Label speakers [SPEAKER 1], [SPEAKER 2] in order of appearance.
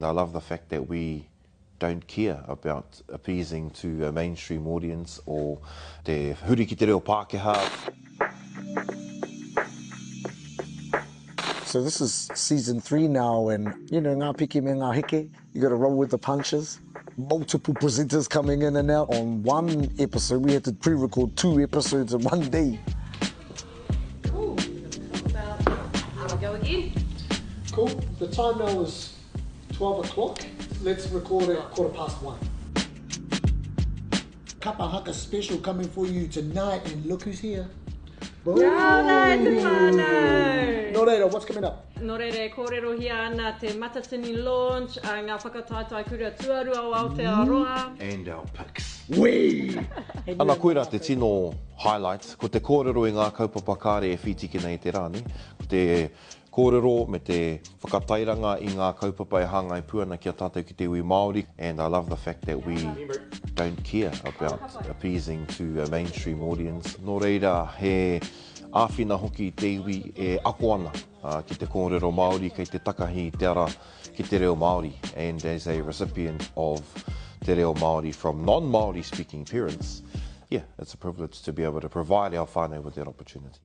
[SPEAKER 1] I love the fact that we don't care about appeasing to a mainstream audience or te huri ki te reo Pākehā.
[SPEAKER 2] So this is season 3 now, and ngā piki me ngā heke, you got to roll with the punches. Multiple presenters coming in and out. On one episode, we had to pre-record 2 episodes in one day.
[SPEAKER 3] Cool. I'll go again.
[SPEAKER 4] Cool. The time now is 12 o'clock. Let's record at 1:15.
[SPEAKER 5] Kapahaka special coming for you tonight, and look who's here.
[SPEAKER 3] Nō reira te whānau!
[SPEAKER 4] Nō reira, what's coming up?
[SPEAKER 3] Nō reira, kōrero hia ana te matatini launch a ngā whakataitai kura tuarua o Aotearoa.
[SPEAKER 1] And our picks.
[SPEAKER 4] Wee!
[SPEAKER 1] Ana koera te tino highlights, ko te kōrero i ngā kaupapa kāre e whitiki nei te rāni, ko te kōrero me te whakatairanga i ngā kaupapa e hāngai puana ki a tātou ki te iwi Māori, and I love the fact that we don't care about appeasing to a mainstream audience. Nō reira, he āwhina hoki te iwi e ako ana ki te kōrero Māori, kei te takahi te ara ki te reo Māori, and as a recipient of te reo Māori from non-Māori speaking parents, yeah, it's a privilege to be able to provide our whānau with that opportunity.